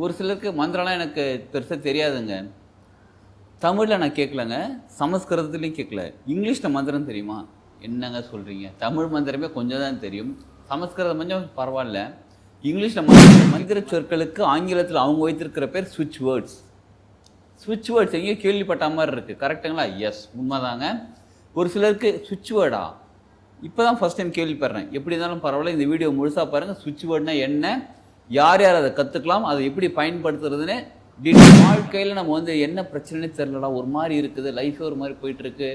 ஒரு சிலருக்கு மந்திரம்லாம் எனக்கு பெருசாக தெரியாதுங்க. தமிழில் நான் கேட்கலங்க, சமஸ்கிருதத்துலேயும் கேட்கல. இங்கிலீஷில் மந்திரம் தெரியுமா? என்னங்க சொல்கிறீங்க? தமிழ் மந்திரமே கொஞ்சம் தான் தெரியும், சமஸ்கிருதம் கொஞ்சம் பரவாயில்ல. இங்கிலீஷில் மந்திர சொற்களுக்கு ஆங்கிலத்தில் அவங்க வைத்திருக்கிற பேர் ஸ்விட்ச் வேர்ட்ஸ். ஸ்விட்ச் வேர்ட்ஸ் எங்கேயும் கேள்விப்பட்ட மாதிரி இருக்குது, கரெக்டுங்களா? எஸ், உண்மைதாங்க. ஒரு சிலருக்கு ஸ்விட்ச் வேர்டா இப்போ தான் ஃபஸ்ட் டைம் கேள்விப்படுறேன். எப்படி இருந்தாலும் பரவாயில்ல, இந்த வீடியோ முழுசாக பாருங்கள். ஸ்விட்ச் வேர்ட்னா என்ன, யார் யார் அதை கற்றுக்கலாம், அதை எப்படி பயன்படுத்துறதுன்னு வாழ்க்கையில் நம்ம என்ன பிரச்சனைனே தெரியலடா, ஒரு மாதிரி இருக்குது, லைஃபே ஒரு மாதிரி போயிட்டுருக்கு,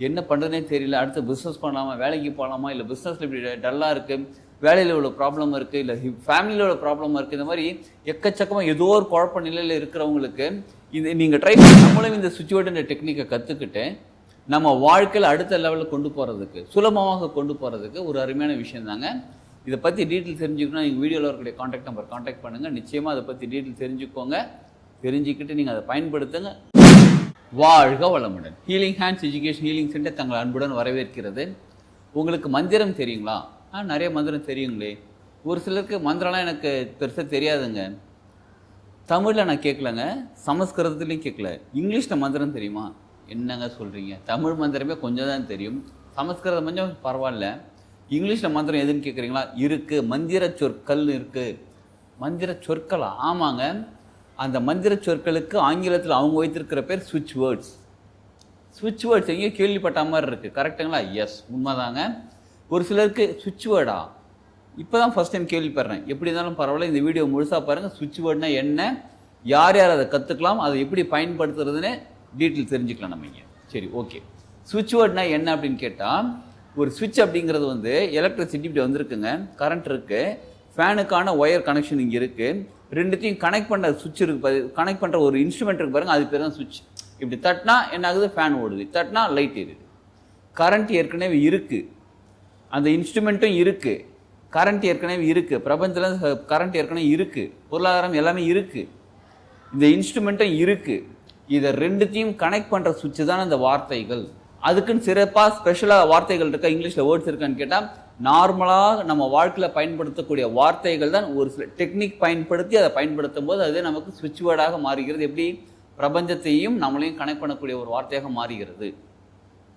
என்ன பண்ணுறதுனே தெரியல, அடுத்து பிஸ்னஸ் பண்ணலாமா, வேலைக்கு போகலாமா, இல்லை பிஸ்னஸில் இப்படி டல்லாக இருக்குது, வேலையில் இவ்வளோ ப்ராப்ளம் இருக்குது, இல்லை ஃபேமிலியில் இவ்வளோ ப்ராப்ளம் இருக்குது, இந்த மாதிரி எக்கச்சக்கமாக ஏதோ ஒரு குழப்ப நிலையில் இருக்கிறவங்களுக்கு இது நீங்கள் ட்ரை பண்ணி நம்மளும் இந்த சுச்சுவேஷன் டெக்னிக்கை கற்றுக்கிட்டு நம்ம வாழ்க்கையில் அடுத்த லெவலில் கொண்டு போகிறதுக்கு, சுலபமாக கொண்டு போகிறதுக்கு ஒரு அருமையான விஷயம் தாங்க. இதை பற்றி டீட்டெயில் தெரிஞ்சுக்கணும், நீங்கள் வீடியோவில் இருக்கக்கூடிய காண்டாக்ட் நம்பர் காண்டாக்ட் பண்ணுங்கள். நிச்சயமாக அதை பற்றி டீட்டெயில் தெரிஞ்சுக்கோங்க. தெரிஞ்சுக்கிட்டு நீங்கள் அதை பயன்படுத்துங்க. வாழ்க வளமுடன். Healing hands education healing centre தங்கள் அன்புடன் வரவேற்கிறது. உங்களுக்கு மந்திரம் தெரியுங்களா? நிறைய மந்திரம் தெரியுங்களே. ஒரு சிலருக்கு மந்திரம்லாம் எனக்கு பெருசாக தெரியாதுங்க. தமிழில் நான் கேட்கலங்க, சமஸ்கிருதத்துலேயும் கேட்கல. இங்கிலீஷில் மந்திரம் தெரியுமா? என்னங்க சொல்கிறீங்க? தமிழ் மந்திரமே கொஞ்சம் தான் தெரியும், சமஸ்கிருதம் கொஞ்சம் பரவாயில்ல. இங்கிலீஷில் மந்திரம் எதுன்னு கேட்குறீங்களா? இருக்குது, மந்திர சொற்கள் இருக்குது. மந்திர சொற்களா? ஆமாங்க. அந்த மந்திர சொற்களுக்கு ஆங்கிலத்தில் அவங்க வைத்திருக்கிற பேர் ஸ்விட்ச் வேர்ட்ஸ். ஸ்விட்ச் வேர்ட்ஸ் எங்கேயும் கேள்விப்பட்ட மாதிரி இருக்குது, கரெக்டுங்களா? எஸ், உண்மைதாங்க. ஒரு சிலருக்கு ஸ்விட்ச் வேர்டா இப்போ தான் ஃபஸ்ட் டைம் கேள்விப்படுறேன். எப்படி இருந்தாலும் பரவாயில்ல, இந்த வீடியோ முழுசாக பாருங்கள். ஸ்விட்ச் வேர்ட்னா என்ன, யார் யார் அதை கற்றுக்கலாம், அதை எப்படி பயன்படுத்துறதுன்னு டீட்டெயில் தெரிஞ்சுக்கலாம் நம்ம இங்கே. சரி, ஓகே. ஸ்விட்ச் வேர்ட்னா என்ன அப்படின்னு கேட்டால், ஒரு ஸ்விட்ச் அப்படிங்கிறது எலக்ட்ரிசிட்டி இப்படி வந்திருக்குங்க, கரண்ட் இருக்குது, ஃபேனுக்கான ஒயர் கனெக்ஷன் இங்கே இருக்குது, ரெண்டுத்தையும் கனெக்ட் பண்ணுற சுவிட்ச் இருக்குது, கனெக்ட் பண்ணுற ஒரு இன்ஸ்ட்ருமெண்ட் இருக்குது பாருங்கள், அது பேர் தான் சுவிட்ச். இப்படி தட்டினா என்ன ஆகுது? ஃபேன் ஓடுது, தட்டினா லைட் எரியுது. கரண்ட் ஏற்கனவே இருக்குது, அந்த இன்ஸ்ட்ருமெண்ட்டும் இருக்குது, கரண்ட் ஏற்கனவே இருக்குது, பிரபஞ்சத்தில் கரண்ட் ஏற்கனவே இருக்குது, பொருளாதாரம் எல்லாமே இருக்குது, இந்த இன்ஸ்ட்ருமெண்ட்டும் இருக்குது. இதை ரெண்டுத்தையும் கனெக்ட் பண்ணுற சுவிட்சு தான் இந்த வார்த்தைகள். அதுக்குன்னு சிறப்பாக ஸ்பெஷலாக வார்த்தைகள் இருக்கா, இங்கிலீஷில் வேர்ட்ஸ் இருக்கான்னு கேட்டால், நார்மலாக நம்ம வாழ்க்கையில் பயன்படுத்தக்கூடிய வார்த்தைகள் தான் ஒரு சில டெக்னிக் பயன்படுத்தி அதை பயன்படுத்தும் போது அது நமக்கு ஸ்விட்ச் வேர்டாக மாறுகிறது. எப்படி பிரபஞ்சத்தையும் நம்மளையும் கனெக்ட் பண்ணக்கூடிய ஒரு வார்த்தையாக மாறுகிறது.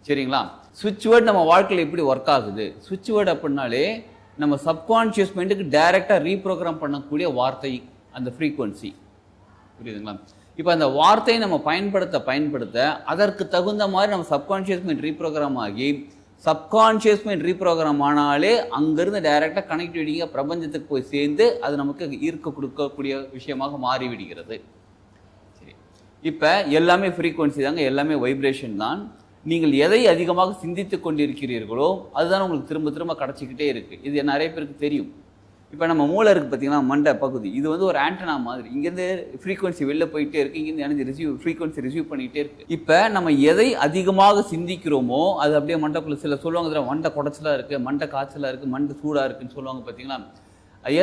சரிங்களா? ஸ்விட்ச் வேர்டு நம்ம வாழ்க்கையில் எப்படி ஒர்க் ஆகுது? ஸ்விட்ச் வேர்டு அப்படின்னாலே நம்ம சப்கான்ஷியஸ் மைண்டுக்கு டைரெக்டாக ரீப்ரோக்ராம் பண்ணக்கூடிய வார்த்தை, அந்த ஃப்ரீக்குவன்சி. புரியுதுங்களா? இப்போ அந்த வார்த்தையை நம்ம பயன்படுத்த அதற்கு தகுந்த மாதிரி நம்ம சப்கான்ஷியஸ் மைண்ட் ரீப்ரோக்ராம் ஆகி, சப்கான்ஷியஸ் மைண்ட் ரீப்ரோக்ராம் ஆனாலே அங்கேருந்து டைரெக்டாக கனெக்டிவிட்டிங்க பிரபஞ்சத்துக்கு போய் சேர்ந்து அது நமக்கு ஈர்க்க கொடுக்கக்கூடிய விஷயமாக மாறிவிடுகிறது. சரி, இப்போ எல்லாமே ஃப்ரீக்குவன்சி தாங்க, எல்லாமே வைப்ரேஷன் தான். நீங்கள் எதை அதிகமாக சிந்தித்து கொண்டிருக்கிறீர்களோ அதுதான் உங்களுக்கு திரும்ப திரும்ப கிடச்சிக்கிட்டே இருக்குது. இது நிறைய பேருக்கு தெரியும். இப்போ நம்ம மூளை இருக்குது பார்த்தீங்கன்னா, மண்டை பகுதி, இது ஒரு ஆண்டனா மாதிரி. இங்கேருந்து ஃப்ரீக்வன்சி வெளில போயிட்டே இருக்குது, இங்கேருந்து எனர்ஜி ஃப்ரீக்வன்சி ரிசீவ் பண்ணிகிட்டே இருக்குது. இப்போ நம்ம எதை அதிகமாக சிந்திக்கிறோமோ அது அப்படியே மண்டைக்குள்ளே, சில சொல்லுவாங்க மண்டை குடைச்சலாக இருக்குது, மண்டை காய்ச்சலாக இருக்குது, மண்டை சூடாக இருக்குதுன்னு சொல்லுவாங்க பார்த்தீங்களா.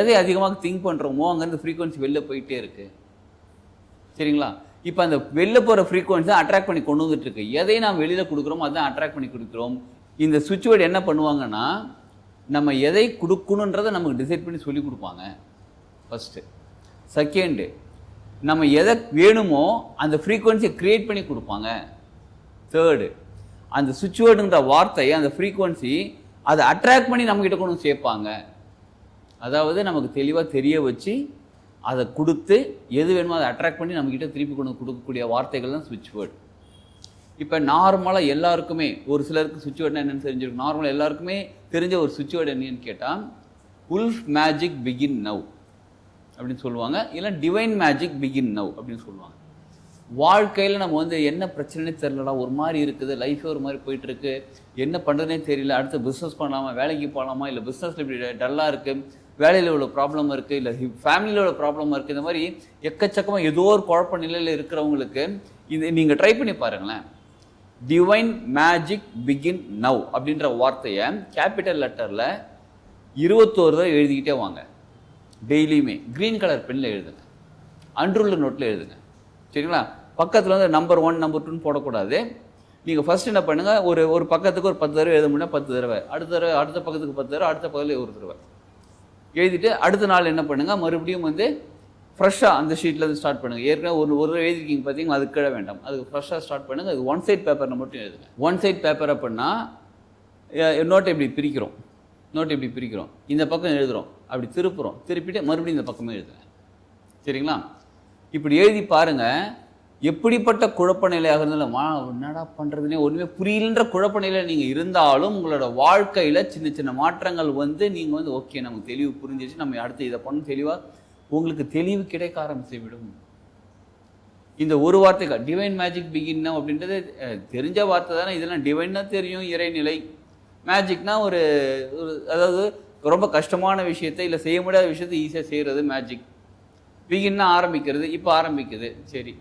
எதை அதிகமாக திங்க் பண்ணுறோமோ அங்கேருந்து ஃப்ரீக்வன்சி வெளில போயிட்டே இருக்குது. சரிங்களா? இப்போ அந்த வெளில போகிற ஃப்ரீக்வன்ஸை அட்ராக்ட் பண்ணி கொண்டு வந்துட்டுருக்கு. எதை நாம் வெளியில் கொடுக்குறோமோ அதுதான் அட்ராக்ட் பண்ணி கொடுக்குறோம். இந்த சுவிட்ச் வேர்டு என்ன பண்ணுவாங்கன்னா, நம்ம எதை கொடுக்கணுன்றதை நமக்கு டிசைட் பண்ணி சொல்லி கொடுப்பாங்க ஃபஸ்ட்டு. செகண்டு, நம்ம எதை வேணுமோ அந்த ஃப்ரீக்வன்சியை க்ரியேட் பண்ணி கொடுப்பாங்க. தேர்டு, அந்த சுவிட்ச் வேர்டுன்ற வார்த்தையை, அந்த ஃப்ரீக்வன்சி அதை அட்ராக்ட் பண்ணி நம்மக்கிட்ட கொண்டு சேர்ப்பாங்க. அதாவது நமக்கு தெளிவாக தெரிய வச்சு அதை கொடுத்து எது வேணுமோ அதை அட்ராக்ட் பண்ணி நம்மக்கிட்ட திருப்பி கொண்டு கொடுக்கக்கூடிய வார்த்தைகள் தான் ஸ்விட்ச் வேர்டு. இப்போ நார்மலாக எல்லாருக்குமே, ஒரு சிலருக்கு ஸ்விட்ச் வேர்டுனா என்னென்னு தெரிஞ்சிருக்கும். நார்மலாக எல்லாருக்குமே தெரிஞ்ச ஒரு ஸ்விட்ச் வேர்டு என்னன்னு கேட்டால், உல்ஃப் மேஜிக் பிகின் நவ் அப்படின்னு சொல்லுவாங்க, இல்லை டிவைன் மேஜிக் பிகின் நவ் அப்படின்னு சொல்லுவாங்க. வாழ்க்கையில் நம்ம என்ன பிரச்சனைனே தெரியலடா, ஒரு மாதிரி இருக்குது, லைஃபே ஒரு மாதிரி போயிட்டுருக்கு, என்ன பண்ணுறதுனே தெரியல, அடுத்து பிஸ்னஸ் பண்ணலாமா, வேலைக்கு போகலாமா, இல்லை பிஸ்னஸில் இப்படி டல்லாக இருக்குது, வேலையில் இவ்வளோ ப்ராப்ளம் இருக்குது, இல்லை ஃபேமிலியில் இவ்வளோ ப்ராப்ளம் இருக்குது, இந்த மாதிரி எக்கச்சக்கமாக ஏதோ ஒரு குழப்ப நிலையில் இருக்கிறவங்களுக்கு இது நீங்கள் ட்ரை பண்ணி பாருங்களேன். டிவைன் மேஜிக் பிகின் நவ் அப்படின்ற வார்த்தையை கேபிட்டல் லெட்டரில் 21 தடவை எழுதிக்கிட்டே வாங்க. டெய்லியுமே க்ரீன் கலர் பெண்ணில் எழுதுங்க, அன்ரூல்டு நோட்டில் எழுதுங்க. சரிங்களா? பக்கத்தில் நம்பர் 1 நம்பர் 2ன்னு போடக்கூடாது. நீங்கள் ஃபஸ்ட் என்ன பண்ணுங்கள், ஒரு பக்கத்துக்கு ஒரு 10 தடவை எழுத முடியும், 10 தடவை, அடுத்த பக்கத்துக்கு 10 தடவை, அடுத்த பக்கத்தில் ஒரு தடவை எழுதிட்டு அடுத்த நாள் என்ன பண்ணுங்கள், மறுபடியும் ஃப்ரெஷ்ஷாக அந்த ஷீட்லேருந்து ஸ்டார்ட் பண்ணுங்கள். ஏற்கனவே ஒரு எழுதிருக்கீங்க பார்த்தீங்களா, அது கீழே வேண்டாம். அதுக்கு ஃப்ரெஷ்ஷாக ஸ்டார்ட் பண்ணுங்கள். அது ஒன் சைட் பேப்பரில் மட்டும் எழுதுங்க. ஒன் சைட் பேப்பர் அப்படின்னா நோட்டை இப்படி பிரிக்கிறோம், இந்த பக்கம் எழுதுகிறோம், அப்படி திருப்பிட்டு மறுபடியும் இந்த பக்கமே எழுதுங்க. சரிங்களா? இப்படி எழுதி பாருங்கள். எப்படிப்பட்ட குழப்ப நிலையாக இருந்தாலும் என்னடா பண்ணுறதுனே ஒன்றுமே புரியலன்ற குழப்ப நிலையில் நீங்கள் இருந்தாலும் உங்களோட வாழ்க்கையில் சின்ன சின்ன மாற்றங்கள் நீங்கள் ஓகே நமக்கு தெளிவு புரிஞ்சிச்சு, நம்ம அடுத்து இதை பண்ணணும், தெளிவாக உங்களுக்கு தெளிவு கிடைக்க ஆரம்பித்து விடும். இந்த ஒரு வார்த்தை டிவைன் மேஜிக் பிகின் அப்படின்றது தெரிஞ்ச வார்த்தை தானே. இதெல்லாம் டிவைன்னா தெரியும், இறைநிலை. மேஜிக்னா ஒரு அதாவது ரொம்ப கஷ்டமான விஷயத்தை இல்லை செய்ய முடியாத விஷயத்தை ஈஸியாக செய்கிறது மேஜிக். பிகின்னா ஆரம்பிக்கிறது, இப்போ ஆரம்பிக்குது. சரி,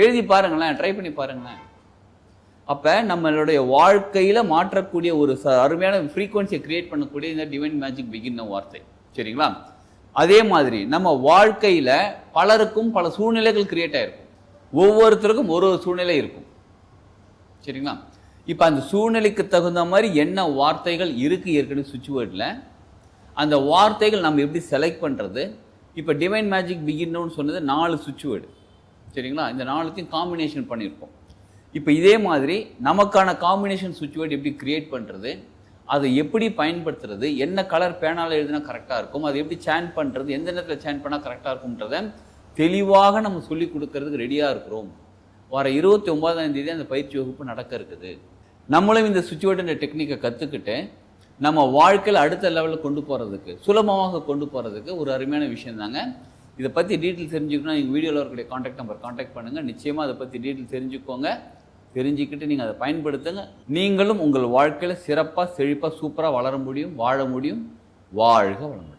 எழுதி பாருங்களேன், ட்ரை பண்ணி பாருங்களேன். அப்போ நம்மளுடைய வாழ்க்கையில் மாற்றக்கூடிய ஒரு அருமையான ஃப்ரீக்வன்சியை கிரியேட் பண்ணக்கூடிய இந்த டிவைன் மேஜிக் பிகின் வார்த்தை. சரிங்களா? அதே மாதிரி நம்ம வாழ்க்கையில் பலருக்கும் பல சூழ்நிலைகள் கிரியேட் ஆகிருக்கும். ஒவ்வொருத்தருக்கும் ஒரு சூழ்நிலை இருக்கும். சரிங்களா? இப்போ அந்த சூழ்நிலைக்கு தகுந்த மாதிரி என்ன வார்த்தைகள் இருக்குது ஏற்கனவே சுவிட்ச் வேர்டில், அந்த வார்த்தைகள் நம்ம எப்படி செலக்ட் பண்ணுறது. இப்போ டிவைன் மேஜிக் பிகின்னு சொன்னது 4 சுவிட்ச் வேர்டு. சரிங்களா? இந்த 4த்தையும் காம்பினேஷன் பண்ணியிருக்கோம். இப்போ இதே மாதிரி நமக்கான காம்பினேஷன் சுவிட்ச் வேர்டு எப்படி கிரியேட் பண்ணுறது, அதை எப்படி பயன்படுத்துறது, என்ன கலர் பேனால் எழுதினா கரெக்டாக இருக்கும், அதை எப்படி சேன் பண்ணுறது, எந்த நேரத்தில் சேன் பண்ணால் கரெக்டாக இருக்கும்ன்றதை தெளிவாக நம்ம சொல்லி கொடுக்கறதுக்கு ரெடியாக இருக்கிறோம். வர 29ஆம் தேதி அந்த பயிற்சி வகுப்பு நடக்க இருக்குது. நம்மளும் இந்த சுவிட்ச் வேர்டுன்ற டெக்னிக்கை கற்றுக்கிட்டு நம்ம வாழ்க்கையில் அடுத்த லெவலில் கொண்டு போகிறதுக்கு, சுலபமாக கொண்டு போகிறதுக்கு ஒரு அருமையான விஷயம் தாங்க. இதை பற்றி டீட்டெயில் தெரிஞ்சுக்கணும், நீங்கள் வீடியோவில் இருக்கக்கூடிய காண்டாக்ட் நம்பர் காண்டாக்ட் பண்ணுங்கள். நிச்சயமாக அதை பற்றி டீட்டெயில் தெரிஞ்சுக்கோங்க. தெரிஞ்சுக்கிட்டு நீங்கள் அதை பயன்படுத்துங்க. நீங்களும் உங்கள் வாழ்க்கையில் சிறப்பாக செழிப்பாக சூப்பராக வளர முடியும், வாழ முடியும். வாழ்க வளமுடன்.